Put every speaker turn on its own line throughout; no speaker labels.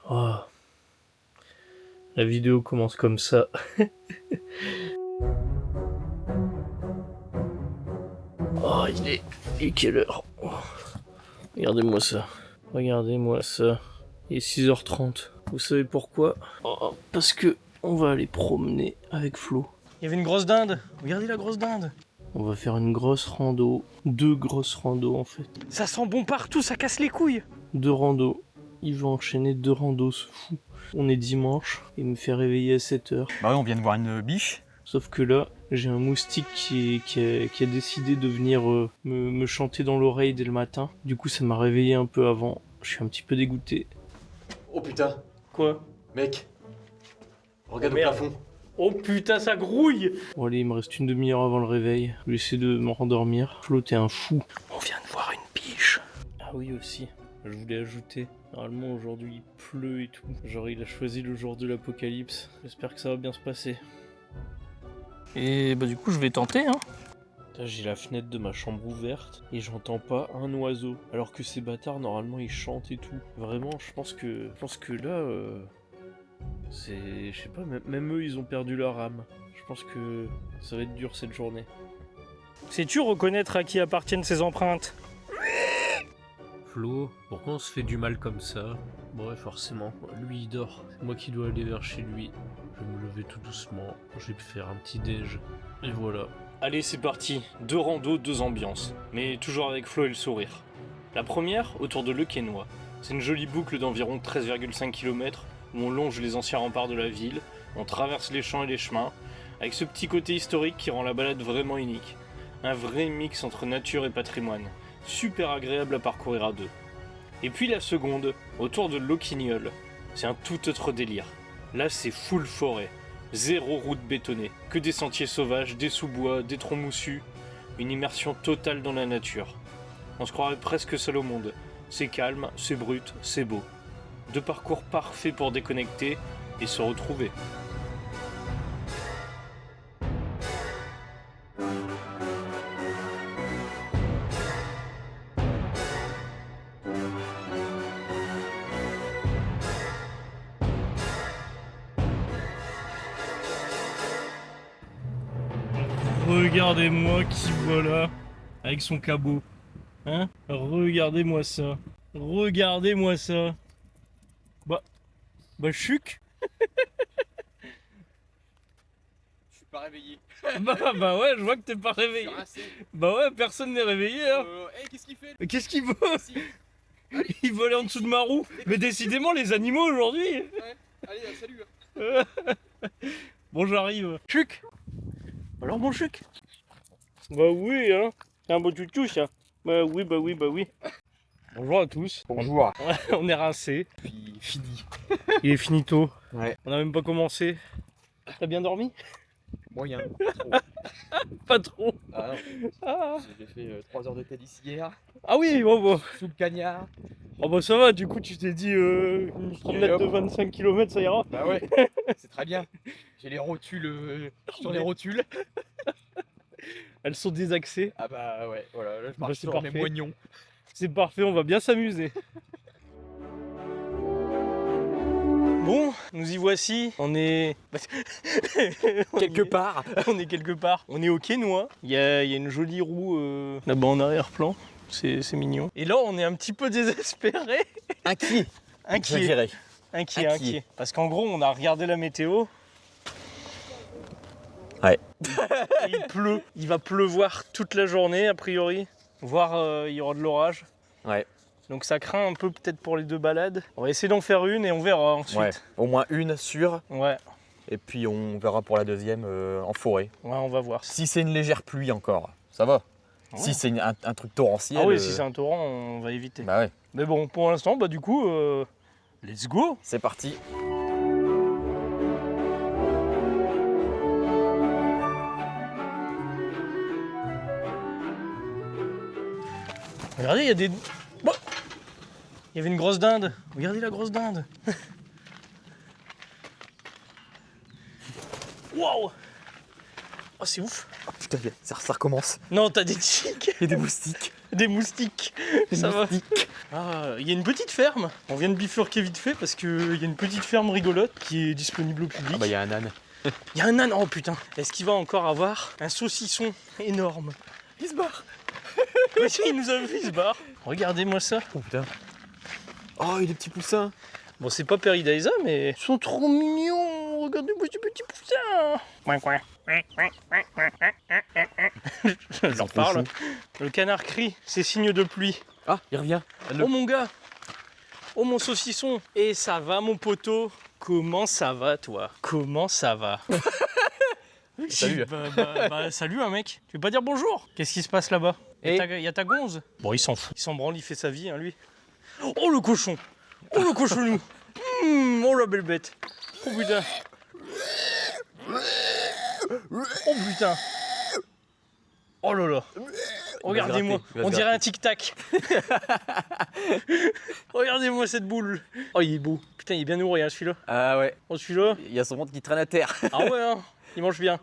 Oh. La vidéo commence comme ça. Oh, il est quelle heure? Oh. Regardez-moi ça. Regardez-moi ça. Il est 6h30. Vous savez pourquoi? Oh, parce que on va aller promener avec Flo. Il y avait une grosse dinde. Regardez la grosse dinde. On va faire une grosse rando. 2 grosses randos en fait. Ça sent bon partout, ça casse les couilles. 2 randos. Il va enchaîner 2 randos, ce fou. On est dimanche. Il me fait réveiller à 7h.
Bah ouais, on vient de voir une biche.
Sauf que là, j'ai un moustique qui a décidé de venir me chanter dans l'oreille dès le matin. Du coup, ça m'a réveillé un peu avant. Je suis un petit peu dégoûté.
Oh putain,
Quoi?
mec, regarde
Oh,
au
merde.
plafond.
Oh putain, ça grouille! Bon allez, il me reste une demi-heure avant le réveil. Je vais essayer de me rendormir. Flo, t'es un fou. On vient de voir une biche. Ah oui aussi, je voulais ajouter. Normalement aujourd'hui il pleut et tout. Genre il a choisi le jour de l'apocalypse. J'espère que ça va bien se passer. Et bah du coup je vais tenter hein. J'ai la fenêtre de ma chambre ouverte et j'entends pas un oiseau. Alors que ces bâtards normalement ils chantent et tout. Vraiment je pense que là c'est... Je sais pas, même eux ils ont perdu leur âme. Je pense que ça va être dur cette journée. Sais-tu reconnaître à qui appartiennent ces empreintes? Flo, pourquoi on se fait du mal comme ça? Bon ouais forcément, lui il dort. C'est moi qui dois aller vers chez lui. Je vais me lever tout doucement, je vais faire un petit déj. Et voilà. Allez c'est parti, 2 randos, 2 ambiances. Mais toujours avec Flo et le sourire. La première, autour de Le Quesnoy. C'est une jolie boucle d'environ 13,5 km où on longe les anciens remparts de la ville, on traverse les champs et les chemins, avec ce petit côté historique qui rend la balade vraiment unique. Un vrai mix entre nature et patrimoine, super agréable à parcourir à deux. Et puis la seconde, autour de Loquignol, c'est un tout autre délire. Là c'est full forêt, 0 route bétonnée, que des sentiers sauvages, des sous-bois, des troncs moussus, une immersion totale dans la nature. On se croirait presque seul au monde, c'est calme, c'est brut, c'est beau. 2 parcours parfaits pour déconnecter et se retrouver. Regardez-moi qui voilà avec son cabot. Hein? Regardez-moi ça. Regardez-moi ça. Bah chuc.
Je suis pas réveillé.
Bah ouais, je vois que t'es pas réveillé. Bah ouais, personne n'est réveillé hein.
Hey, qu'est-ce qu'il fait?
Mais qu'est-ce qu'il veut?
Allez.
Il volait en dessous de ma roue. Mais décidément les animaux aujourd'hui.
Ouais. Allez, salut.
Bon j'arrive. Chuc. Alors mon chuc. Bah oui hein. C'est un beau toutou ça. Bah oui. Bonjour à tous.
Bonjour.
On est rincés.
Puis fini.
Il est finito.
Ouais.
On a même pas commencé. T'as bien dormi?
Moyen.
Pas trop.
Ah non.
Ah,
J'ai fait 3 heures de tennis hier.
ah oui, bon bah.
Sous le cagnard.
Oh bah ça va, du coup tu t'es dit une promenade de 25 km ça ira.
Bah ouais. C'est très bien. J'ai les rotules sur les rotules.
Elles sont désaxées.
Ah bah ouais. Voilà. Là je
Bah,
marche
c'est
sur mes
parfait.
moignons.
C'est parfait, on va bien s'amuser. Bon, nous y voici. On est...
Quelque part.
On est quelque part. On est au Quesnoy. Il y a une jolie roue là-bas en arrière-plan. C'est mignon. Et là, on est un petit peu désespéré.
Inquiet.
Inquiet. Inquiet. Parce qu'en gros, on a regardé la météo.
Ouais.
Et il pleut. Il va pleuvoir toute la journée, a priori. Voire il y aura de l'orage.
Ouais.
Donc ça craint un peu peut-être pour les 2 balades. On va essayer d'en faire une et on verra ensuite.
Ouais. Au moins une sûre.
Ouais,
Et puis on verra pour la deuxième en forêt.
on va voir.
Si c'est une légère pluie encore, ça va.
Ouais.
Si c'est un truc torrentiel.
Ah oui, si c'est un torrent, on va éviter.
Bah ouais.
Mais bon, pour l'instant, bah du coup, let's go.
C'est parti.
Regardez, il y a des... Bon, il y avait une grosse dinde. Regardez la grosse dinde. Waouh. Oh, c'est ouf.
putain, ça recommence.
Non, t'as des tiques.
Il y a des moustiques.
Des moustiques. Ça va. Ah, il y a une petite ferme. On vient de bifurquer vite fait parce qu'il y a une petite ferme rigolote qui est disponible au public.
Ah bah il y a un âne.
Il y a un âne. Oh putain. Est-ce qu'il va encore avoir un saucisson énorme?
Il se barre.
Oui, il nous a vu, il se barre. Regardez-moi ça.
Oh putain. Oh, il y a des petits poussins.
Bon, c'est pas Peridaisa, mais ils sont trop mignons. Regardez-moi ces petits poussins. Coin, coin. Je leur parle. Le canard crie, c'est signe de pluie.
Ah, il revient.
Oh mon gars. Oh mon saucisson. Et ça va mon poteau? Comment ça va toi? Comment ça va?
Salut.
Salut un mec. Tu veux pas dire bonjour? Qu'est-ce qui se passe là-bas? Il y a ta gonze? Bon, il s'en fout. Il s'en branle, il fait sa vie, hein, lui. Oh le cochon! Oh le cochonou! Oh la belle bête! Oh putain! Oh putain! Oh là là! Regardez-moi, on dirait un tic-tac! Regardez-moi cette boule! Oh, il est beau! Putain, il est bien nourri, hein, celui-là!
Ah ouais.
Oh, celui-là!
Il y a son ventre qui traîne à terre.
Ah ouais, hein, il mange bien!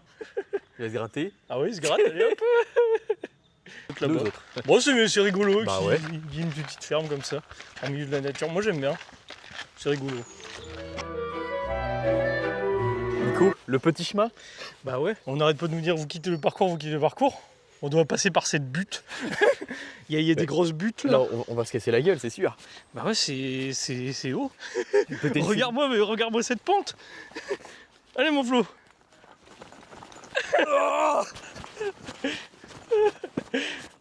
Il va se gratter.
Ah oui, il se gratte, allez hop!
Deux autres.
Bon, c'est rigolo
Bah
qu'il
ouais.
y ait une petite ferme comme ça, en milieu de la nature. Moi, j'aime bien. C'est rigolo.
Nico, le petit chemin.
Bah ouais, on n'arrête pas de nous dire vous quittez le parcours, vous quittez le parcours. On doit passer par cette butte. il y a des grosses buttes là.
Là, on va se casser la gueule, c'est sûr.
Bah ouais, c'est haut.
Peut-être
Regarde-moi cette pente. Allez mon Flo.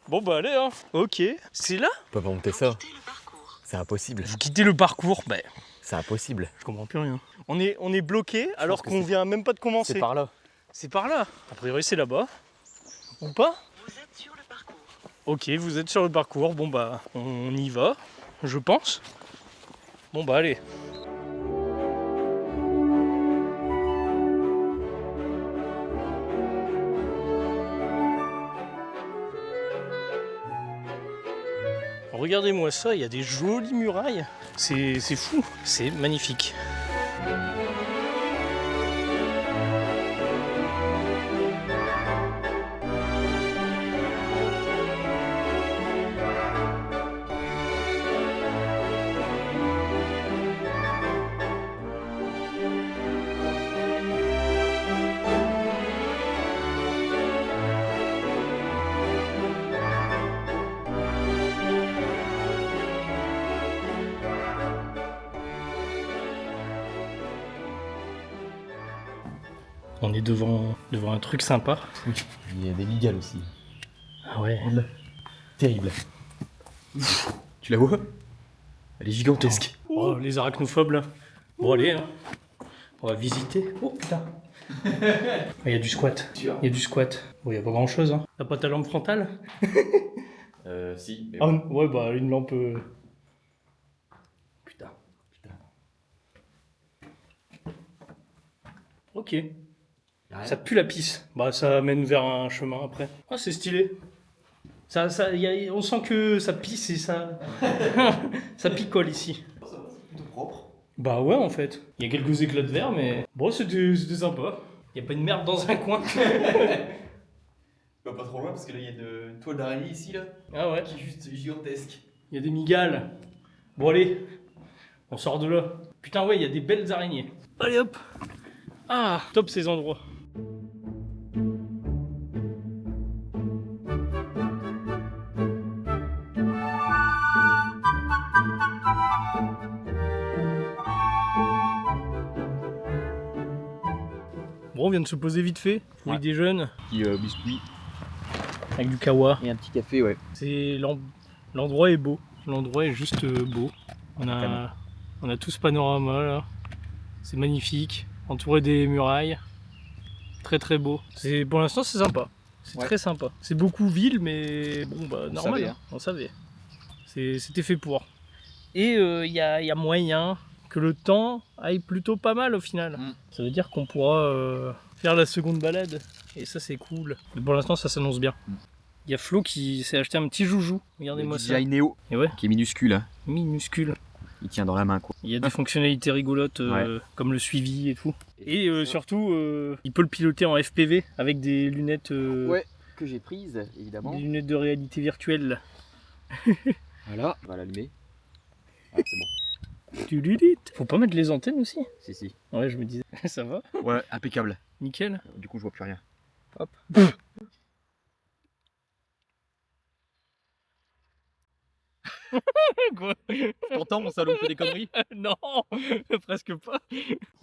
Bon bah allez hein. Ok. C'est là?
On peut pas monter ça. C'est impossible.
Vous quittez le parcours. Bah,
C'est impossible.
je comprends plus rien. On est bloqué alors
que
qu'on vient même pas de commencer.
C'est par là.
C'est par là. A priori c'est là-bas. Ou pas?
Vous êtes sur le parcours.
Ok, vous êtes sur le parcours. Bon bah on y va, je pense. Bon bah allez. Regardez-moi ça, il y a des jolies murailles. C'est fou, c'est magnifique. On est devant un truc sympa.
Il y a des migales aussi.
Ah ouais.
Terrible. Tu la vois? Elle est gigantesque.
Oh, les arachnophobes là. Bon allez, hein. On va visiter. Oh putain. Il y a du squat. Il y a du squat. Bon, il y a pas grand chose. Hein. T'as pas ta lampe frontale?
Si. Mais
Ah ouais, bah une lampe. Putain. Ok. Ça pue la pisse. Bah ça mène vers un chemin après. Ah c'est stylé. On sent que ça pisse et ça. ça picole ici.
C'est plutôt propre.
Bah ouais en fait. Il y a quelques éclats de verre mais. Bon c'était sympa. Il y a pas une merde dans un coin.
Bah, pas trop loin parce que là il y a une toile d'araignée ici là.
Ah ouais.
Qui est juste gigantesque.
Il y a des migales. Bon allez. On sort de là. Putain ouais il y a des belles araignées. Allez hop. Ah top ces endroits. Bon, on vient de se poser vite fait. Oui,
Ouais.
des jeunes.
Petit biscuit.
Avec du kawa.
Et un petit café, ouais.
C'est l'endroit est beau. L'endroit est juste beau. On a tout ce panorama là. C'est magnifique. Entouré des murailles. Très très beau. Pour l'instant c'est sympa. C'est
Ouais.
très sympa. C'est beaucoup ville mais bon bah
On
normal.
savait,
hein. On savait. C'était fait pour. Et il y a moyen que le temps aille plutôt pas mal au final.
Mm.
Ça veut dire qu'on pourra faire la seconde balade. Et ça c'est cool. Mais pour l'instant ça s'annonce bien.
Mm.
Il y a Flo qui s'est acheté un petit joujou. Regardez-moi ça.
DJI Neo,
Et ouais,
qui est minuscule. Hein.
minuscule.
Il tient dans la main, quoi.
Il y a des fonctionnalités rigolotes comme le suivi et tout. Et surtout, il peut le piloter en FPV avec des lunettes
que j'ai prises, évidemment.
Des lunettes de réalité virtuelle.
Voilà, on va l'allumer. Ah, c'est bon.
Faut pas mettre les antennes aussi?
Si, si.
Ouais, je me disais. Ça va?
Ouais, impeccable.
Nickel.
Du coup, je vois plus rien. Hop.
Quoi?
Pourtant, mon salaud fait des conneries.
Non, presque pas.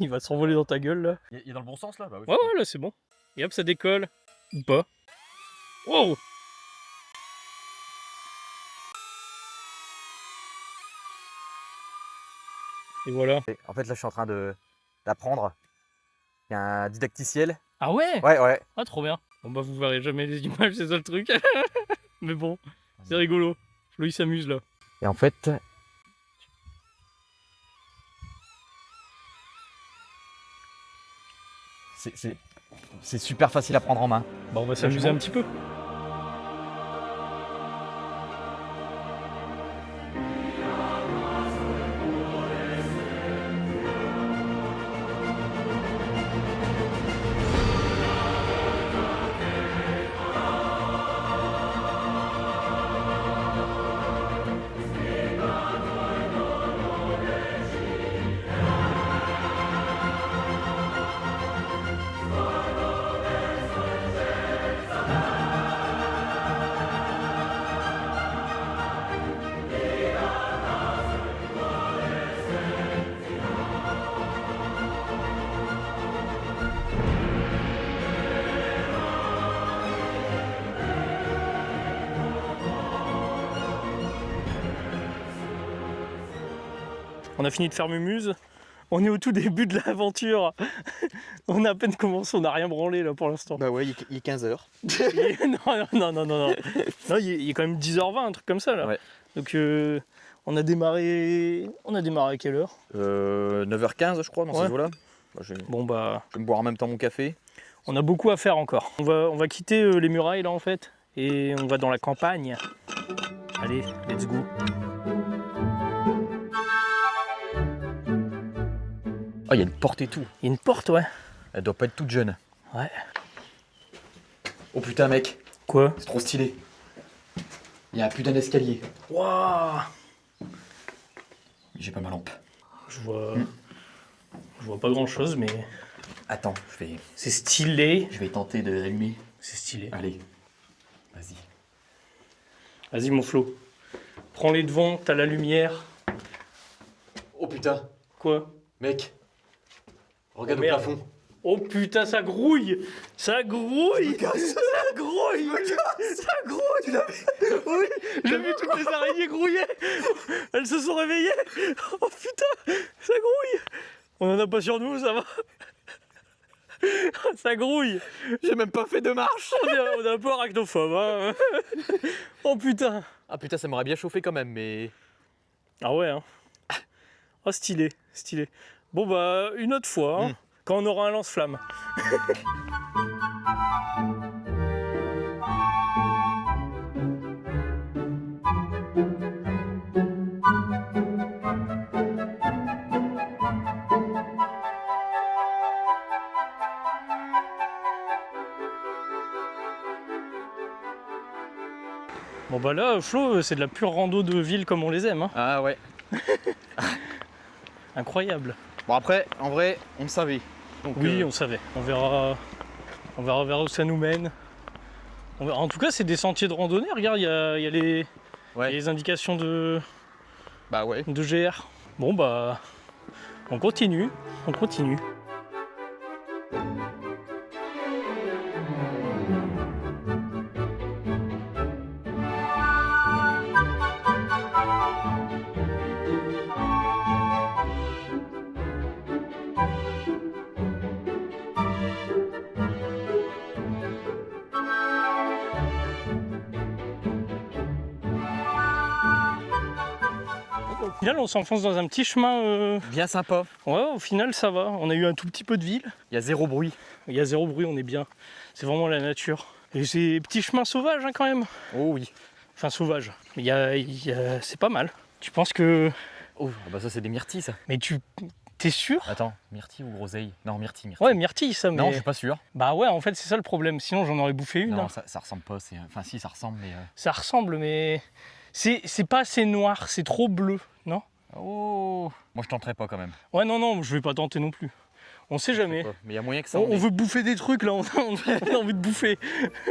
Il va s'envoler dans ta gueule là.
Il est dans le bon sens là? Bah oui.
Ouais, ouais, là c'est bon. Et hop, ça décolle. Ou pas. Wow! Et voilà.
En fait, là, je suis en train d'apprendre. Il y a un didacticiel.
Ah ouais?
Ouais, ouais.
Ah, trop bien. Bon bah vous verrez jamais les images, c'est ça le truc. Mais bon, c'est rigolo. Flo il s'amuse là.
Et en fait, c'est super facile à prendre en main.
Bah on va s'amuser un petit peu. On a fini de faire Mumuse. On est au tout début de l'aventure. On a à peine commencé, on n'a rien branlé là pour l'instant.
Bah ouais, il est 15h.
Non. Non, il est quand même 10h20, un truc comme ça là.
Ouais.
Donc on a démarré à quelle heure?
9h15 je crois dans ces eaux-là. Bah,
Bon bah...
je vais me boire en même temps mon café.
On a beaucoup à faire encore. On va quitter les murailles là en fait. Et on va dans la campagne. Allez, let's go.
Oh, il y a une porte et tout.
Il y a une porte, ouais.
Elle doit pas être toute jeune.
Ouais.
Oh putain mec,
Quoi?
c'est trop stylé. Il y a un putain d'escalier.
Waouh!
J'ai pas ma lampe.
Je vois pas grand chose, mais
Attends,
c'est stylé.
je vais tenter de l'allumer.
C'est stylé.
Allez, vas-y.
Vas-y, mon Flo. Prends les devants, t'as la lumière.
Oh putain,
Quoi?
mec. Regarde
Oh,
au
merde.
plafond.
Oh putain, ça grouille! Ça grouille! Ça grouille! Ça grouille! Oui, j'ai vu toutes les araignées grouiller! Elles se sont réveillées! Oh putain! Ça grouille! On en a pas sur nous, ça va? Ça grouille!
J'ai même pas fait de marche.
On est un peu arachnophobe, hein? Oh putain!
Ah putain, ça m'aurait bien chauffé quand même, mais...
Ah ouais, hein? Oh, stylé, stylé. Bon bah, une autre fois, hein, quand on aura un lance-flamme. Bon bah là, Flo, c'est de la pure rando de ville comme on les aime, hein.
Ah ouais.
Incroyable.
Bon après, en vrai, on le savait. Donc,
Oui, on savait. On verra vers où ça nous mène. On verra. En tout cas, c'est des sentiers de randonnée. Regarde, il y a
Ouais.
les indications de
Bah ouais.
GR. Bon bah, on continue. Au final, on s'enfonce dans un petit chemin.
Bien sympa.
Ouais, au final, ça va. On a eu un tout petit peu de ville.
Il y a zéro bruit.
Il y a zéro bruit, on est bien. C'est vraiment la nature. Et c'est des petits chemins sauvages, hein, quand même.
Oh oui.
Enfin, sauvages. C'est pas mal. Tu penses que...
Oh, bah ça c'est des myrtilles ça.
Mais tu T'es sûr?
Attends, myrtille ou groseille? Non, myrtille.
Ouais, myrtille ça, mais...
Non, je suis pas sûr.
Bah ouais, en fait c'est ça le problème, sinon j'en aurais bouffé une.
Non,
Hein.
ça ressemble pas. Enfin, si, ça ressemble, mais.
Ça ressemble, mais... C'est pas assez noir, c'est trop bleu, non?
Oh! Moi, je tenterai pas quand même.
Ouais, non, je vais pas tenter non plus. On sait jamais.
Mais il y a moyen que ça.
On veut bouffer des trucs là, on a envie de bouffer.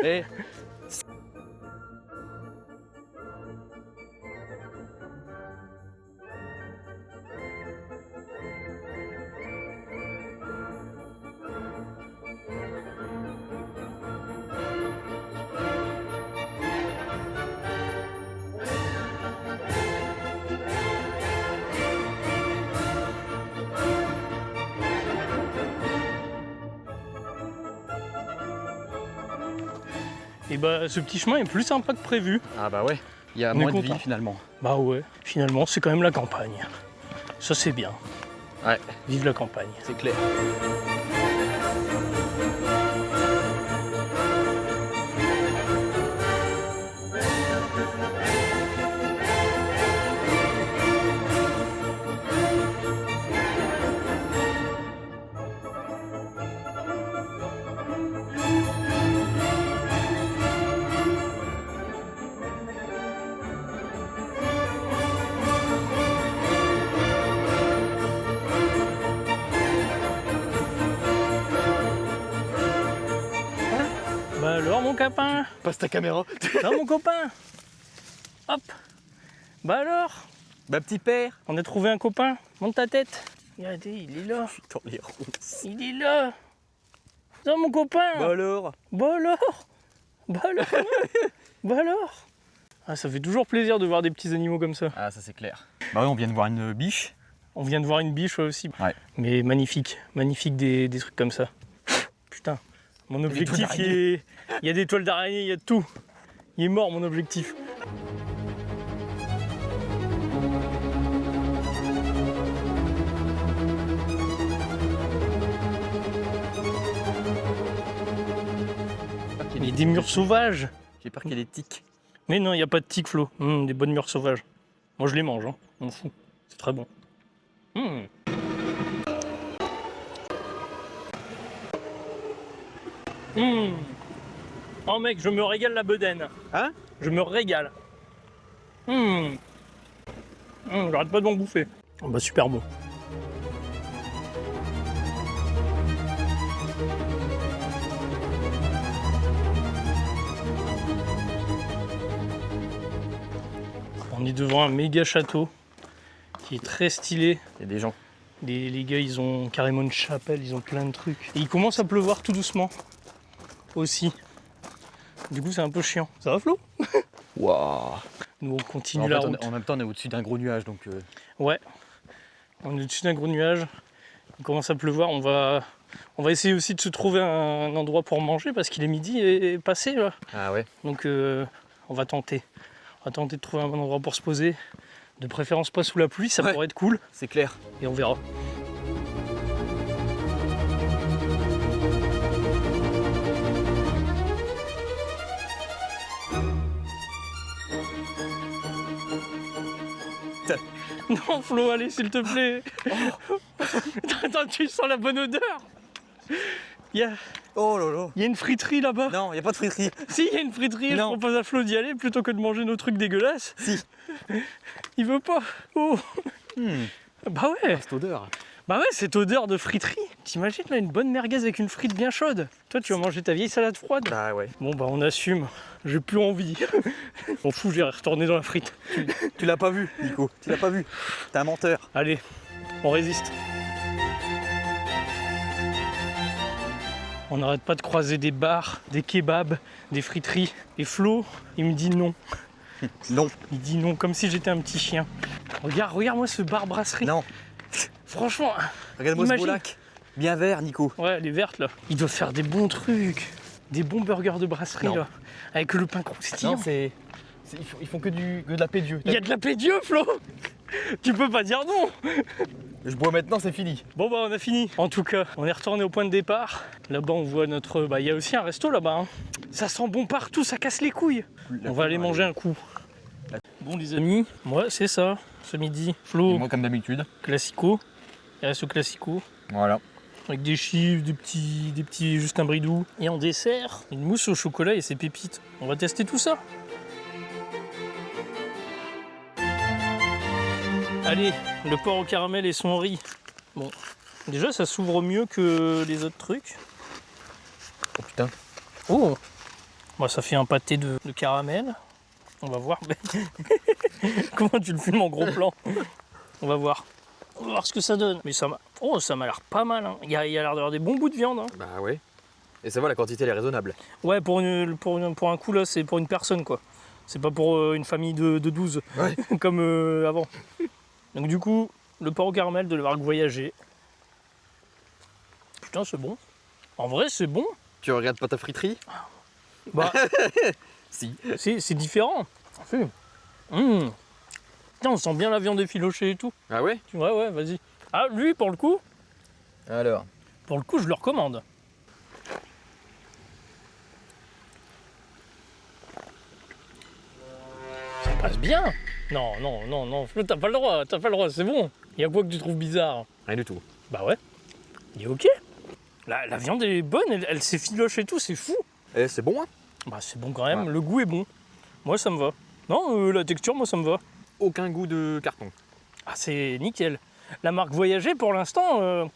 Eh,
Et bah ce petit chemin est plus sympa que prévu.
ah bah ouais. Il y a
On est
moins de
content.
vie finalement.
Bah ouais, finalement c'est quand même la campagne. Ça c'est bien.
Ouais,
Vive la campagne.
c'est clair.
Bah alors mon copain.
Passe ta caméra.
Non mon copain. Hop. Bah alors,
Bah, petit père.
on a trouvé un copain. Monte ta tête. Regardez, il est là.
Dans les ronces.
Il est là. Non mon copain.
Bah alors?
Bah alors. Bah alors. Bah alors. Ah, ça fait toujours plaisir de voir des petits animaux comme ça.
Ah, ça c'est clair. Bah ouais, on vient de voir une biche.
On vient de voir une biche aussi.
Ouais.
Mais magnifique. Magnifique des trucs comme ça. Putain. Mon objectif, il y a des toiles d'araignée, il y a de tout. Il est mort mon objectif. Il y a des murs sauvages.
J'ai peur qu'il y ait des tiques.
Mais non, il n'y a pas de tiques, Flo. Des bonnes murs sauvages. Moi, je les mange, hein. On m'en fout. C'est très bon. Oh mec, je me régale la bedaine.
Hein?
Je me régale. J'arrête pas de m'en bouffer. Oh bah super bon. On est devant un méga château qui est très stylé.
Il y a des gens.
Les gars, ils ont carrément une chapelle, ils ont plein de trucs. Et il commence à pleuvoir tout doucement. Aussi. Du coup, c'est un peu chiant. Ça va, Flo?
Waouh!
Nous, on continue
En
la
fait,
route.
en même temps, on est au-dessus d'un gros nuage donc.
Ouais. On est au-dessus d'un gros nuage. Il commence à pleuvoir. On va essayer aussi de se trouver un endroit pour manger parce qu'il est midi et passé là.
Ah ouais?
Donc, on va tenter. On va tenter de trouver un bon endroit pour se poser. De préférence pas sous la pluie, ça
Ouais.
pourrait être cool.
C'est clair.
Et on verra. Non Flo, allez s'il te plaît. Attends, tu sens la bonne odeur. Il y a
Oh là là!
une friterie là-bas.
Non, il n'y a pas de friterie.
Si, il y a une friterie, je
Non.
propose à Flo d'y aller plutôt que de manger nos trucs dégueulasses.
Si.
Il veut pas. Oh. Bah ouais.
Cette odeur.
Bah ouais, cette odeur de friterie. T'imagines là une bonne merguez avec une frite bien chaude. Toi, tu vas manger ta vieille salade froide.
Bah ouais.
Bon bah on assume. J'ai plus envie. M'en fous, j'irai retourner dans la frite.
Tu l'as pas vu, Nico. Tu l'as pas vu. T'es un menteur.
Allez, on résiste. On n'arrête pas de croiser des bars, des kebabs, des friteries. Et Flo, il me dit non.
Non.
Il dit non, comme si j'étais un petit chien. Regarde-moi ce bar brasserie.
Non.
Franchement,
Regarde-moi ce beau
Imagine.
lac. Bien vert, Nico.
ouais, elle est verte là. Ils doivent faire des bons trucs. Des bons burgers de brasserie
Non.
là. Avec le pain croustillant.
Ils font que de la paix Dieu.
Il y a de la paix Dieu, Flo. Tu peux pas dire non.
Je bois maintenant, c'est fini.
Bon bah on a fini. En tout cas, on est retourné au point de départ. Là-bas on voit notre... Bah il y a aussi un resto là-bas. Hein. Ça sent bon partout, ça casse les couilles. On va aller manger un coup. Bon les amis, moi c'est ça, ce midi. Flo,
Moi, comme d'habitude.
classico. Il reste le classico.
Voilà.
Avec des chiffres, des petits, juste un bridou. Et en dessert, une mousse au chocolat et ses pépites. On va tester tout ça. Allez, le porc au caramel et son riz. Bon, déjà ça s'ouvre mieux que les autres trucs.
Oh putain.
Oh, bah, ça fait un pâté de caramel. On va voir. Comment tu le filmes en gros plan? On va voir. On va voir ce que ça donne. Mais ça m'a l'air pas mal. Hein. Il y a l'air d'avoir des bons bouts de viande. Hein.
Bah ouais. Et ça va, la quantité elle est raisonnable.
Ouais, pour un coup là, c'est pour une personne quoi. C'est pas pour une famille de 12,
Ouais.
comme avant. Donc du coup, le porc au caramel de la marque Voyager. Putain, c'est bon. En vrai, c'est bon.
Tu regardes pas ta friterie?
Bah,
Si.
c'est différent. Mmh. Putain, on sent bien la viande effilochée et tout.
Ah ouais?
Ouais, vas-y. Ah, lui, pour le coup,
Alors.
je le recommande. Ça passe bien. Non, Flo, t'as pas le droit, c'est bon. Il y a quoi que tu trouves bizarre?
Rien du tout.
Bah ouais, il est ok. La viande elle est bonne, elle s'effiloche et tout, c'est fou.
Eh, c'est bon, hein?
Bah c'est bon quand même,
Ouais.
le goût est bon. Moi ça me va. Non, la texture, moi ça me va.
Aucun goût de carton.
Ah c'est nickel. La marque Voyager pour l'instant,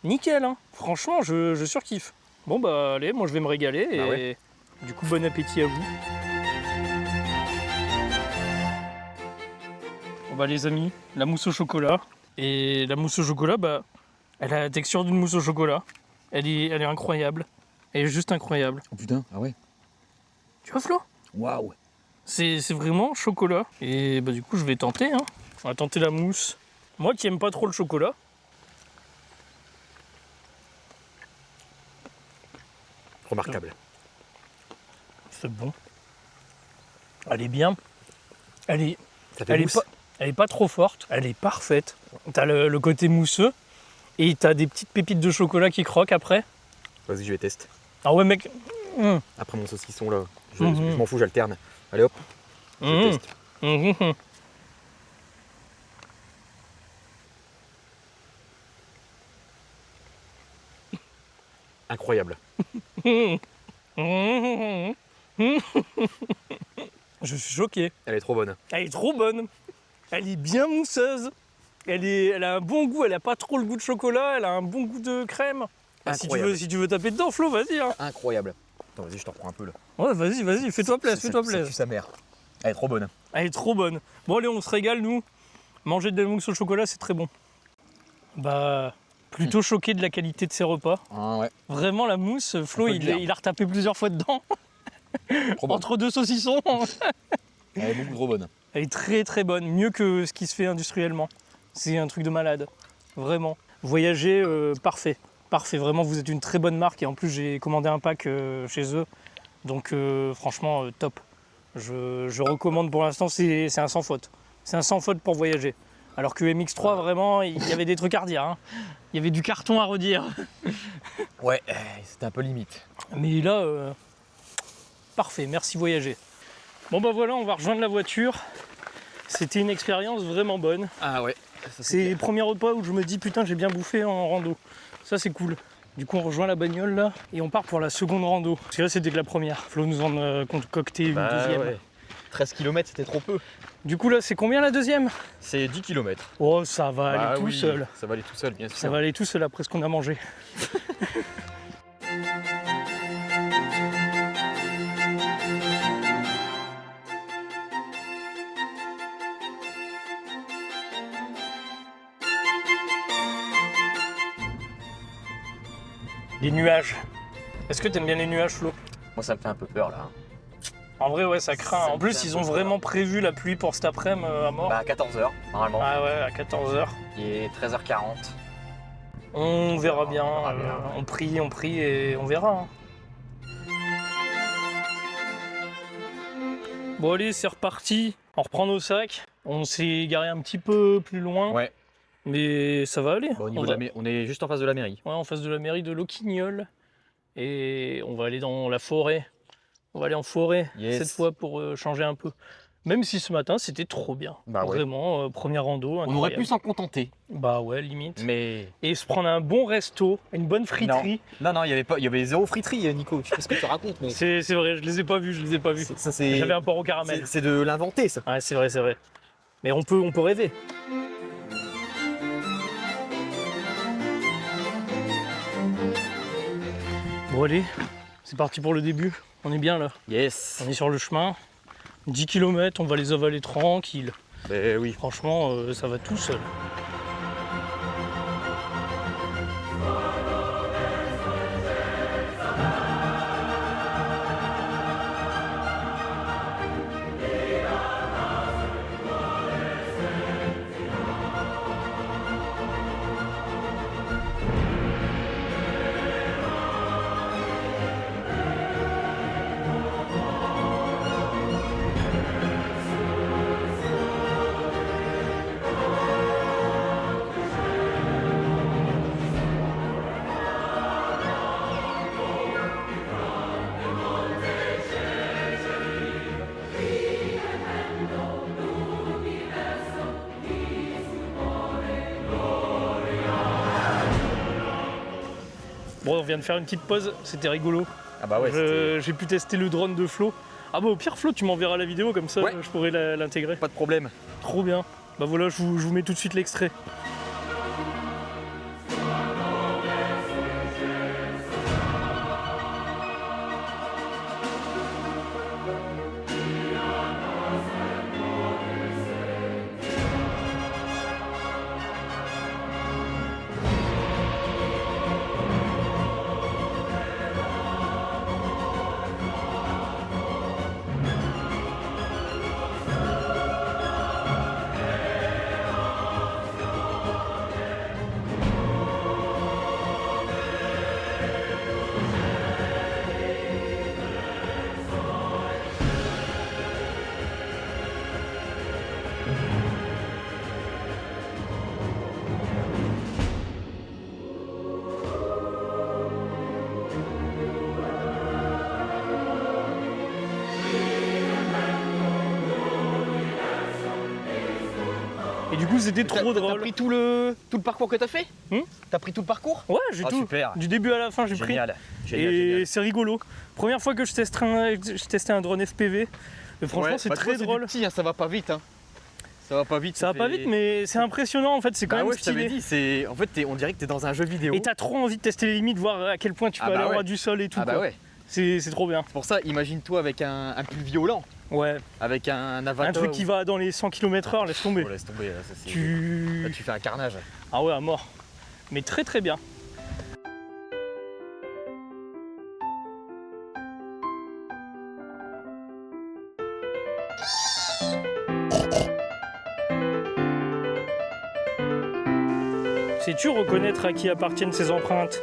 nickel. Hein. Franchement, je surkiffe. Bon bah allez, moi je vais me régaler et
Bah ouais.
du coup bon appétit à vous. Bon bah les amis, la mousse au chocolat. Et la mousse au chocolat, bah, elle a la texture d'une mousse au chocolat. Elle est incroyable. Elle est juste incroyable.
Oh putain, ah ouais.
Tu vois Flo?
Waouh.
C'est vraiment chocolat. Et bah du coup je vais tenter. Hein. On va tenter la mousse. Moi qui aime pas trop le chocolat.
Remarquable.
C'est bon. Elle est bien.
Ça fait
Elle
mousse.
est pas trop forte. Elle est parfaite. T'as le côté mousseux. Et t'as des petites pépites de chocolat qui croquent après.
Vas-y, je vais tester.
Ah ouais mec.
Après mon saucisson là, je
Mhm.
m'en fous, j'alterne. Allez hop, je
Mmh.
teste.
Mmh.
Incroyable.
Je suis choqué.
Elle est trop bonne.
Elle est trop bonne. Elle est bien mousseuse. Elle a un bon goût. Elle a pas trop le goût de chocolat. Elle a un bon goût de crème. Ah,
Incroyable.
si tu veux taper dedans, Flo, vas-y. Hein.
Incroyable. Attends, vas-y, je t'en reprends un peu là.
Ouais, vas-y. Fais-toi plaisir, fais-toi
Ça
plaisir.
pue sa mère. Elle est trop bonne.
Elle est trop bonne. Bon, allez, on se régale, nous. Manger de la mousse au chocolat, c'est très bon. Bah, plutôt choqué de la qualité de ses repas.
Ah ouais,
Vraiment, la mousse, Flo,
peut le dire.
il a retapé plusieurs fois dedans.
trop bonne.
Entre deux saucissons.
Elle est beaucoup trop bonne.
Elle est très très bonne, mieux que ce qui se fait industriellement. C'est un truc de malade, vraiment. Voyager, parfait. Parfait, vraiment, vous êtes une très bonne marque et en plus j'ai commandé un pack chez eux. Donc franchement, top. Je recommande pour l'instant, c'est un sans faute. C'est un sans faute pour Voyager. Alors que MX3, vraiment, il y avait des trucs à redire. Hein. Il y avait du carton à redire.
Ouais, c'était un peu limite.
Mais là, parfait, merci Voyager. Bon bah voilà, on va rejoindre la voiture. C'était une expérience vraiment bonne.
Ah ouais.
C'est les premiers repas où je me dis putain j'ai bien bouffé en rando. Ça c'est cool. Du coup on rejoint la bagnole là et on part pour la seconde rando. Parce que là c'était que la première. Flo nous en a concocté une deuxième.
Ouais. 13 km c'était trop peu.
Du coup là c'est combien la deuxième?
C'est 10 km.
Oh ça va aller tout seul.
Ça va aller tout seul, bien sûr.
Ça va aller tout seul après ce qu'on a mangé. Les nuages. Est-ce que t'aimes bien les nuages, Flo?
Moi ça me fait un peu peur là.
En vrai, ouais, ça craint.
Ça
En
me
plus,
fait un
ils
peu
ont
peur.
vraiment prévu la pluie pour cet après-midi à mort.
Bah à 14h normalement.
Ah ouais, à 14h.
Il est 13h40.
On verra bien.
verra bien.
On prie et on verra. Hein. Bon, allez, c'est reparti. On reprend nos sacs. On s'est garé un petit peu plus loin.
Ouais.
Mais ça va aller.
Bon, au niveau de la on est juste en face de la mairie.
Ouais, en face de la mairie de Loquignol. Et on va aller dans la forêt. On va aller en forêt
Yes.
cette fois pour changer un peu. Même si ce matin c'était trop bien.
Bah ouais.
Vraiment, première rando.
On aurait
incroyable.
pu s'en contenter.
Bah ouais, limite.
Mais.
Et se prendre un bon resto, une bonne friterie.
Non, il y avait zéro friterie, Nico. Je sais pas ce que tu racontes, mais.
C'est vrai, je les ai pas vus.
Ça, c'est.
J'avais un porc au caramel.
C'est de l'inventer, ça.
Ouais, c'est vrai. Mais on peut rêver. Bon allez, c'est parti pour le début. On est bien là.
Yes.
On est sur le chemin. 10 km, on va les avaler tranquille.
Ben oui.
Franchement, ça va tout seul. Bon, on vient de faire une petite pause, c'était rigolo.
Ah bah ouais.
J'ai pu tester le drone de Flo. Ah bah au pire Flo, tu m'enverras la vidéo comme ça,
Ouais.
je pourrais l'intégrer.
Pas de problème.
Trop bien. Bah voilà, je vous mets tout de suite l'extrait. Et du coup, c'était trop
T'as
drôle.
pris tout le parcours que t'as fait. T'as pris tout le parcours.
Ouais, j'ai
Ah,
tout.
super.
Du début à la fin, j'ai pris.
Génial.
Et c'est rigolo. Première fois que je testais un drone FPV. Et franchement, c'est très drôle.
Petit, hein, ça va pas vite. Hein. Ça va pas vite.
Ça va pas vite, mais c'est impressionnant en fait. C'est quand
Bah
même
ouais, je t'avais
stylé.
dit. On fait, on dirait que t'es dans un jeu vidéo.
Et t'as trop envie de tester les limites, voir à quel point tu peux aller au ras du sol et tout.
Ah bah
quoi.
ouais.
C'est trop bien.
C'est pour ça, imagine-toi avec un plus violent,
Ouais.
avec un avatar.
Un truc qui va dans les 100 km/h, laisse tomber.
Oh, laisse tomber. Là, ça,
Tu.
là, tu fais un carnage.
Ah ouais, à mort. Mais très très bien. Sais-tu reconnaître à qui appartiennent ces empreintes?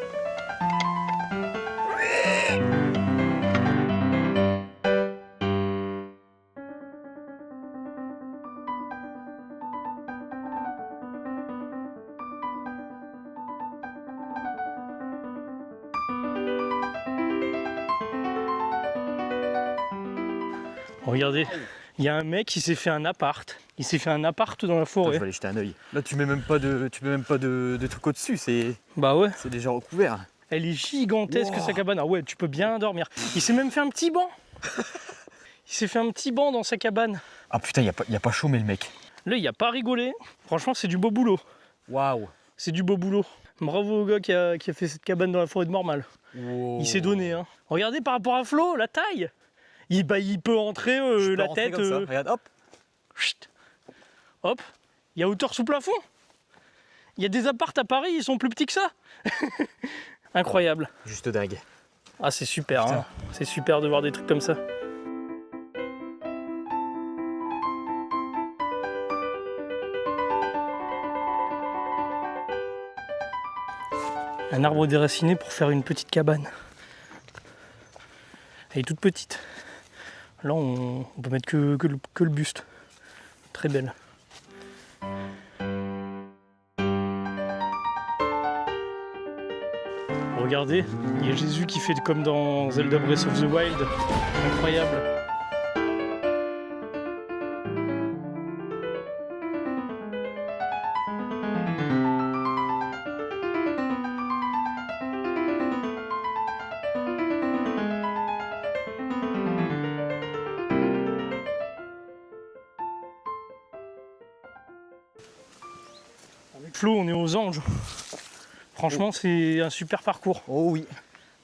Regardez, il y a un mec qui s'est fait un appart. Il s'est fait un appart dans la
Attends,
forêt.
je vais aller jeter un œil. Là, tu mets même pas de truc au-dessus. C'est
Bah ouais.
déjà recouvert.
Elle est gigantesque
Wow.
sa cabane. Ah ouais, tu peux bien dormir. Il s'est même fait un petit banc. Il s'est fait un petit banc dans sa cabane.
Ah putain, y a pas chômé le mec.
Là, il n'y a pas rigolé. Franchement, c'est du beau boulot.
Waouh.
C'est du beau boulot. Bravo au gars qui a fait cette cabane dans la forêt de Mormal. Il s'est donné. Hein. Regardez par rapport à Flo, la taille. Il peut entrer la tête.
Comme ça. Regarde, hop.
Chut. Hop. Il y a hauteur sous plafond. Il y a des apparts à Paris, ils sont plus petits que ça. Incroyable.
Juste dingue.
Ah, c'est super. Hein. C'est super de voir des trucs comme ça. Un arbre déraciné pour faire une petite cabane. Elle est toute petite. Là, on peut mettre que le buste. Très belle. Regardez, il y a Jésus qui fait comme dans Zelda Breath of the Wild. Incroyable. Flo, on est aux Anges. Franchement, c'est un super parcours.
Oh oui.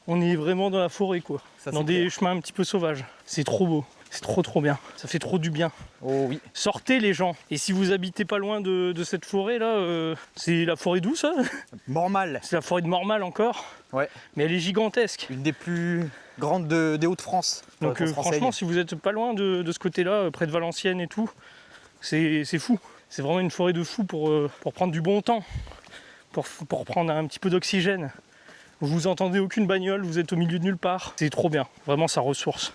On est vraiment dans la forêt, quoi.
Ça,
dans
c'est
des
clair.
chemins un petit peu sauvages. C'est trop beau. C'est trop bien. Ça fait trop du bien.
Oh oui.
Sortez les gens. Et si vous habitez pas loin de cette forêt là, c'est la forêt d'où ça?
Mormal.
C'est la forêt de Mormal encore.
Ouais.
Mais elle est gigantesque.
Une des plus grandes des Hauts-de-France.
Donc franchement, si vous êtes pas loin de ce côté-là, près de Valenciennes et tout, c'est fou. C'est vraiment une forêt de fou pour prendre du bon temps, pour prendre un petit peu d'oxygène. Vous entendez aucune bagnole, vous êtes au milieu de nulle part. C'est trop bien, vraiment ça ressource.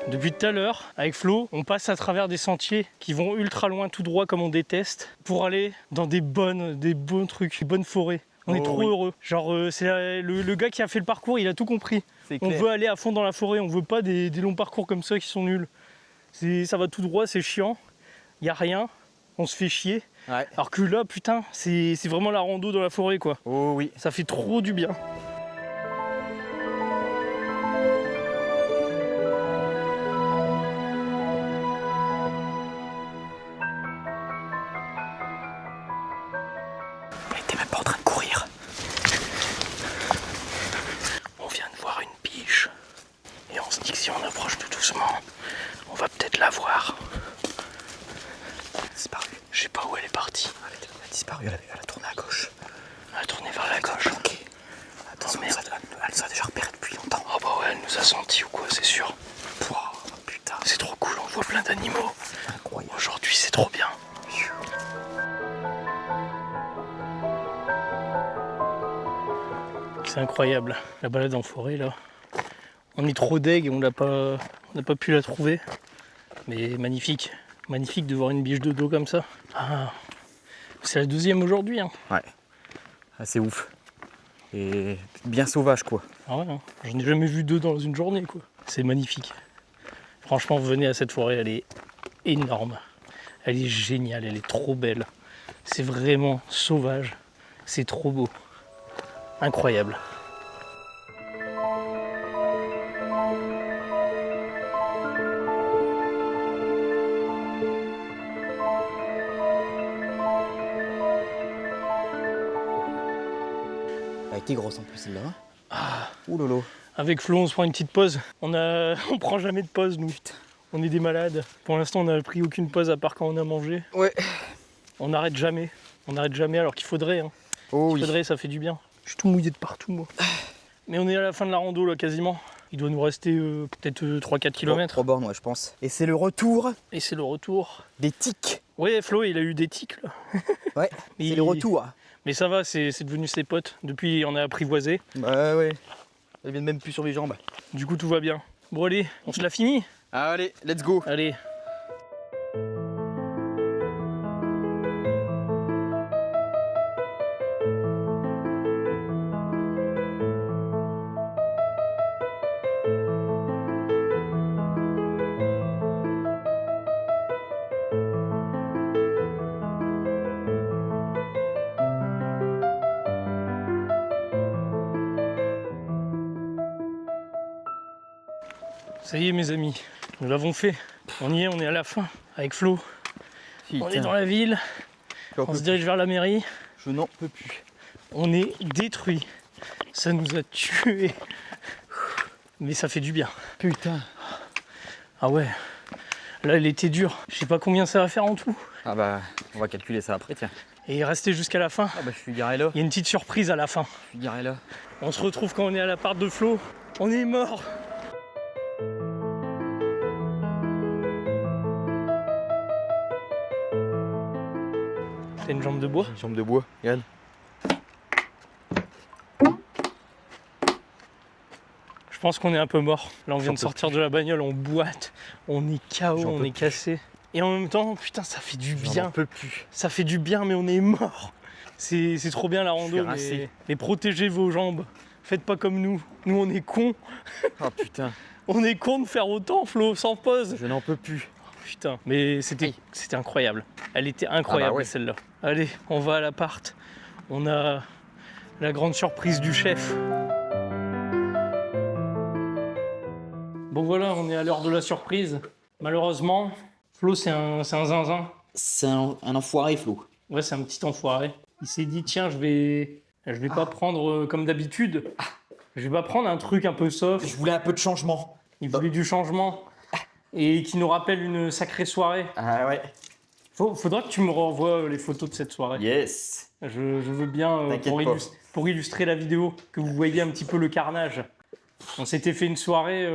Depuis tout à l'heure, avec Flo, on passe à travers des sentiers qui vont ultra loin tout droit comme on déteste pour aller dans des bons trucs, des bonnes forêts. On est trop heureux. Genre, c'est le gars qui a fait le parcours, il a tout compris. On veut aller à fond dans la forêt, on veut pas des longs parcours comme ça qui sont nuls. Ça va tout droit, c'est chiant, il y a rien, on se fait chier.
Ouais.
Alors que là, putain, c'est vraiment la rando dans la forêt, quoi.
Oh oui.
Ça fait trop du bien. Si on approche tout doucement, on va peut-être la voir.
Elle a disparu.
Je sais pas où elle est partie.
Elle a disparu, elle a tourné à gauche.
Elle a tourné vers la gauche.
Ok. Attention, elle nous a déjà repéré depuis longtemps.
Oh bah ouais, elle nous a senti ou quoi, c'est sûr.
Oh putain.
C'est trop cool, on voit plein d'animaux.
Incroyable.
Aujourd'hui, c'est trop bien. C'est incroyable, la balade en forêt là. On est trop deg et on n'a pas pu la trouver. Mais magnifique. Magnifique de voir une biche de dos comme ça. Ah, c'est la deuxième aujourd'hui. Hein.
Ouais. Ah, c'est ouf. Et bien sauvage quoi.
Ah ouais, hein. J'en ai jamais vu deux dans une journée quoi. C'est magnifique. Franchement, venez à cette forêt, elle est énorme. Elle est géniale, elle est trop belle. C'est vraiment sauvage. C'est trop beau. Incroyable.
Elle a été grosse en plus celle-là.
Ah.
Ouh lolo.
Avec Flo, on se prend une petite pause. On prend jamais de pause, nous. On est des malades. Pour l'instant, on n'a pris aucune pause à part quand on a mangé.
Ouais.
On n'arrête jamais. On n'arrête jamais alors qu'il faudrait. Hein.
Oh
Il faudrait, ça fait du bien. Je suis tout mouillé de partout, moi. Mais on est à la fin de la rando, là, quasiment. Il doit nous rester peut-être 3-4 km.
3 bornes, ouais, je pense. Et c'est le retour
Et c'est le retour.
des tiques.
Ouais, Flo, il a eu des tics, là.
Ouais,
Mais
c'est le retour.
Mais ça va, c'est devenu ses potes. Depuis, on a apprivoisé.
Bah ouais. Elle vient même plus sur les jambes.
Du coup, tout va bien. Bon, allez, on se l'a fini.
Allez, let's go.
Allez. Ça y est mes amis, nous l'avons fait. On y est, on est à la fin avec Flo. On est dans la ville, on se dirige vers la mairie.
Je n'en peux plus.
On est détruit. Ça nous a tués. Mais ça fait du bien.
Putain.
Ah ouais. Là elle était dure. Je sais pas combien ça va faire en tout.
Ah bah, on va calculer ça après, tiens.
Et rester jusqu'à la fin.
Ah bah, je suis garé là.
Il y a une petite surprise à la fin.
Je suis garé là.
On se retrouve quand on est à l'appart de Flo. On est mort. T'as une jambe de bois?
Une jambe de bois, regarde.
Je pense qu'on est un peu mort. Là on vient
J'en
de
peux
sortir de la bagnole, on boite, on est KO,
J'en
on
peux
est
plus.
cassé. Et en même temps, putain ça fait du
J'en
bien.
peux plus.
Ça fait du bien mais on est mort. C'est trop bien la
Je suis
rando,
rincé.
mais protégez vos jambes. Faites pas comme nous. Nous on est cons.
Oh putain,
On est cons de faire autant Flo, sans pause.
je n'en peux plus.
Putain, mais c'était incroyable. Elle était incroyable,
ouais.
celle-là. Allez, on va à l'appart. On a la grande surprise du chef. Bon voilà, on est à l'heure de la surprise. Malheureusement, Flo, c'est un zinzin.
C'est un enfoiré, Flo.
Ouais, c'est un petit enfoiré. Il s'est dit, tiens, je vais pas prendre comme d'habitude. Je vais pas prendre un truc un peu soft.
Je voulais un peu de changement.
Il voulait du changement. Et qui nous rappelle une sacrée soirée.
Ah ouais.
Faudra que tu me renvoies les photos de cette soirée.
Yes.
Je veux bien,
T'inquiète pas.
pour illustrer la vidéo, que vous voyez un petit peu le carnage. On s'était fait une soirée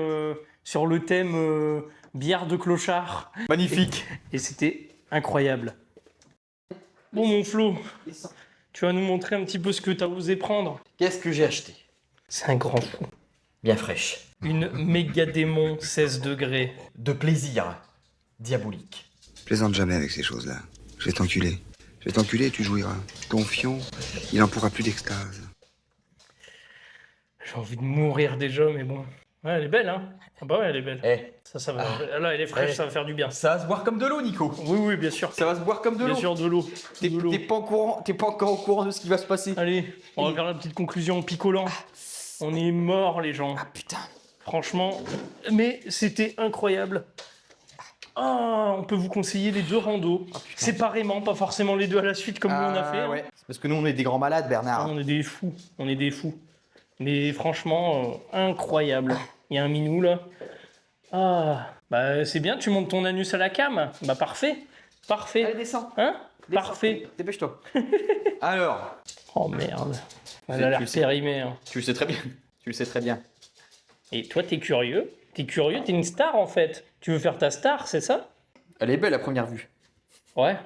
sur le thème bière de clochard.
Magnifique.
Et c'était incroyable. Bon, mon Flo, tu vas nous montrer un petit peu ce que tu as osé prendre.
Qu'est-ce que j'ai acheté?
C'est un grand fou.
Bien fraîche.
Une méga démon 16 degrés.
De plaisir. Diabolique.
Plaisante jamais avec ces choses-là. Je vais t'enculer. Je vais t'enculer et tu jouiras. Ton fion, il n'en pourra plus d'extase.
J'ai envie de mourir déjà, mais bon. Ouais, elle est belle, hein? Ah bah ouais, elle est belle.
Eh,
Ça va. Là, elle est fraîche, ça va faire du bien.
ça va se boire comme de l'eau, Nico.
Oui, bien sûr.
Ça va se boire comme de
Bien
l'eau.
sûr, de l'eau.
T'es
De l'eau.
pas encore au courant de ce qui va se passer.
Allez, on va faire la petite conclusion picolant. On est morts, les gens.
Ah putain.
Franchement, mais c'était incroyable. Ah, on peut vous conseiller les deux randos. Séparément, pas forcément les deux à la suite comme nous on a fait. hein.
Ouais. C'est parce que nous, on est des grands malades,
Ah,
Bernard.
on est des fous. Mais franchement, incroyable. Il y a un minou là. Ah, bah c'est bien, tu montes ton anus à la cam. Bah parfait.
Descends.
Hein?
Descends.
Parfait.
Dépêche-toi. Alors,
Oh merde. Elle a l'air périmée. hein.
tu le sais très bien. Tu le sais très bien.
Et toi, t'es curieux? T'es une star en fait. Tu veux faire ta star, c'est ça?
Elle est belle à première vue.
Ouais.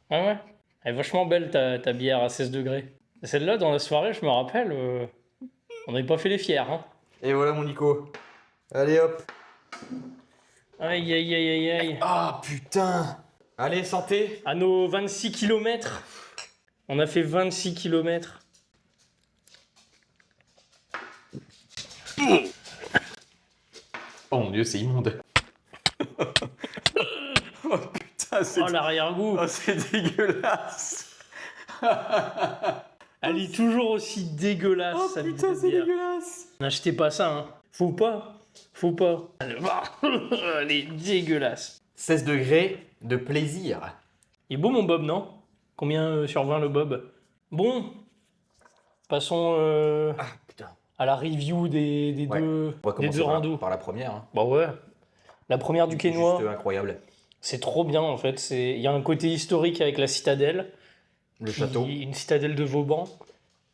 Elle est vachement belle ta bière à 16 degrés. Celle-là, dans la soirée, je me rappelle, on n'avait pas fait les fiers. Hein.
Et voilà mon Nico. Allez hop.
Aïe.
Ah putain. Allez, santé.
À nos 26 km, on a fait 26 km.
Oh mon dieu, c'est immonde. Oh putain, c'est
Oh, l'arrière-goût.
oh, c'est dégueulasse.
Elle est toujours aussi dégueulasse.
Oh
cette
putain, c'est
bière.
dégueulasse.
N'achetez pas ça, hein. Faut pas. Elle est dégueulasse.
16 degrés de plaisir.
Il est beau mon Bob, non? Combien sur 20 le Bob? Bon, passons
Ah putain.
à la review des
Ouais.
deux,
On va
des
commencer
deux
par la,
randos.
par la première. Hein.
Bah ouais. La première du Quénois,
Juste incroyable.
c'est trop bien en fait. Il y a un côté historique avec la citadelle.
Le château.
Une citadelle de Vauban.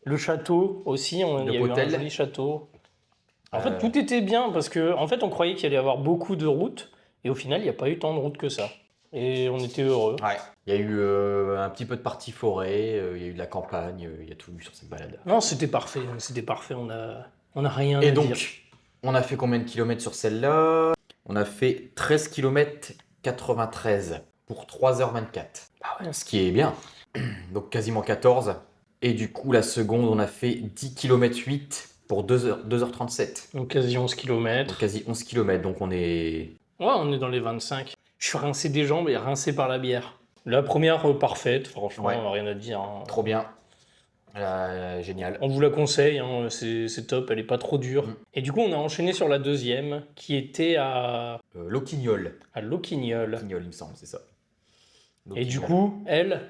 Le château aussi, il y a eu un
hôtel.
joli château. En fait, tout était bien parce que en fait, on croyait qu'il allait y avoir beaucoup de routes et au final, il n'y a pas eu tant de routes que ça. Et on était heureux.
Ouais. Il y a eu un petit peu de partie forêt, il y a eu de la campagne, il y a tout eu sur cette balade.
Non, c'était parfait. On a rien
Et
à
donc,
dire.
on a fait combien de kilomètres sur celle-là? On a fait 13 km 93 pour 3h24.
Ah ouais.
Ce qui est bien. Donc quasiment 14. Et du coup, la seconde, on a fait 10 km 8 pour 2h37.
Donc quasi 11 km.
Donc quasi 11 km. Donc on est...
Ouais, on est dans les 25. Je suis rincé des jambes et rincé par la bière. La première, parfaite, franchement,
Ouais.
rien à dire. hein.
trop bien. Génial.
On vous la conseille, hein, c'est top, elle est pas trop dure.
Mm.
Et du coup, on a enchaîné sur la deuxième, qui était à
L'Oquignol.
Loquignol.
L'Oquignol, il me semble, c'est ça.
Et du
L'Oquignol.
coup, elle,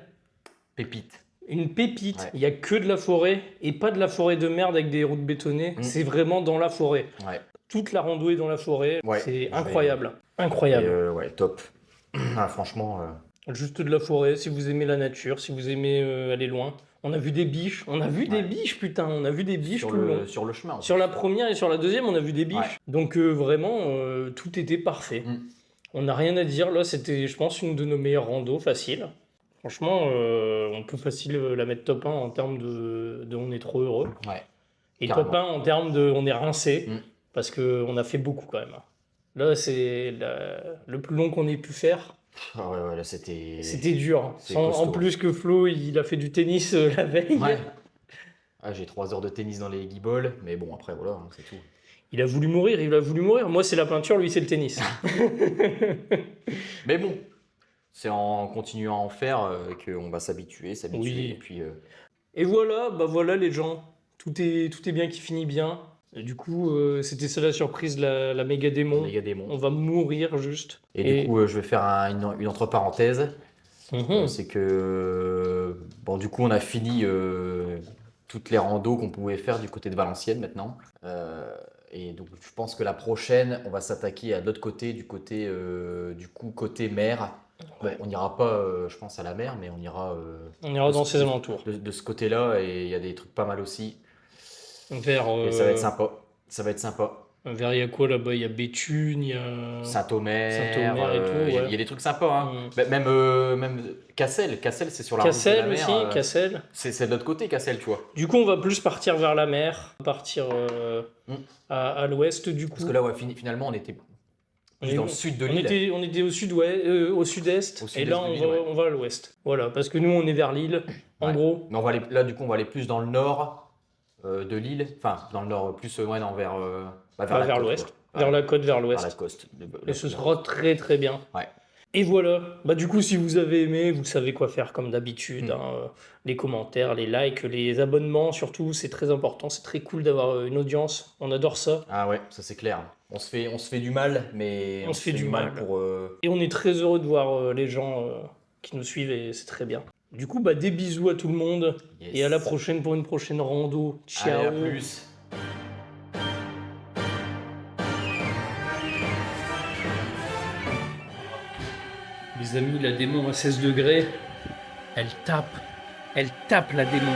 Pépite.
une pépite.
Ouais.
Il y a que de la forêt, et pas de la forêt de merde avec des routes bétonnées.
Mm.
C'est vraiment dans la forêt.
Ouais.
Toute la rando est dans la forêt.
Ouais.
C'est
Ouais.
incroyable.
Et,
Incroyable.
ouais, top. Ah, franchement...
Juste de la forêt, si vous aimez la nature, si vous aimez aller loin. On a vu des biches. On a vu des
Ouais.
biches, putain. On a vu des biches
sur,
tout le long.
sur le chemin.
Sur la première et sur la deuxième, on a vu des biches.
Ouais.
Donc vraiment, tout était parfait.
Mm.
On n'a rien à dire. Là, c'était, je pense, une de nos meilleures randos faciles. Franchement, on peut facile la mettre top 1 en termes de on est trop heureux.
Ouais.
Et
Carrément.
top 1 en termes de on est rincé.
Mm.
Parce qu'on a fait beaucoup quand même. Là, c'est le plus long qu'on ait pu faire.
Ah ouais, là c'était...
C'était dur.
c'est
En
costaud.
plus que Flo, il a fait du tennis la veille.
Ouais. Ah, j'ai 3 heures de tennis dans les guibolles, mais bon, après, voilà, hein, c'est tout.
Il a voulu mourir, il a voulu mourir. Moi, c'est la peinture, lui, c'est le tennis.
Mais bon, c'est en continuant à en faire qu'on va s'habituer.
Oui.
Et puis,
Et voilà, bah voilà les gens. Tout est bien qui finit bien. Et du coup, c'était ça la surprise, la méga démon.
les gars démons.
On va mourir juste.
Et du coup, je vais faire une entre parenthèses.
Mhm.
C'est que, bon, du coup, on a fini toutes les randos qu'on pouvait faire du côté de Valenciennes maintenant. Et donc, je pense que la prochaine, on va s'attaquer à l'autre côté, du côté, côté mer.
Ouais.
On n'ira pas, je pense, à la mer, mais on ira
On ira dans ses alentours.
de ce côté-là. Et il y a des trucs pas mal aussi.
Vers,
Et ça va être sympa. Ça va être sympa.
vers, il y a quoi là-bas? Il y a Béthune, il y a...
Saint-Omer,
Saint-Omer et tout, ouais.
il y a des trucs sympas. Hein. Même Cassel, c'est sur la route de
Cassel
la mer.
aussi, Cassel.
C'est de l'autre côté, Cassel, tu vois.
Du coup, on va plus partir vers la mer, partir à l'ouest du coup.
Parce que là, ouais, finalement, on était plus dans le sud de l'île.
On était au sud-ouest, au sud-est, et là
de l'île, ouais.
on va à l'ouest. Voilà, parce que nous on est vers l'île, en
Ouais.
gros.
Mais là, du coup, on va aller plus dans le nord de l'île. Enfin, dans le nord, plus ouais, non, vers
Vers l'ouest, vers la côte, vers
Vers
l'ouest.
la côte.
Et ce sera très très bien.
Ouais.
Et voilà, bah du coup si vous avez aimé, vous savez quoi faire comme d'habitude, hein, les commentaires, les likes, les abonnements surtout, c'est très important, c'est très cool d'avoir une audience, on adore ça.
Ah ouais, ça c'est clair. On se fait du mal, mais
On se fait du mal.
pour...
Et on est très heureux de voir les gens qui nous suivent et c'est très bien. Du coup, bah des bisous à tout le monde
Yes.
et à la prochaine pour une prochaine rando. Ciao.
Allez, à plus.
Les amis, la démon à 16 degrés, elle tape la démon.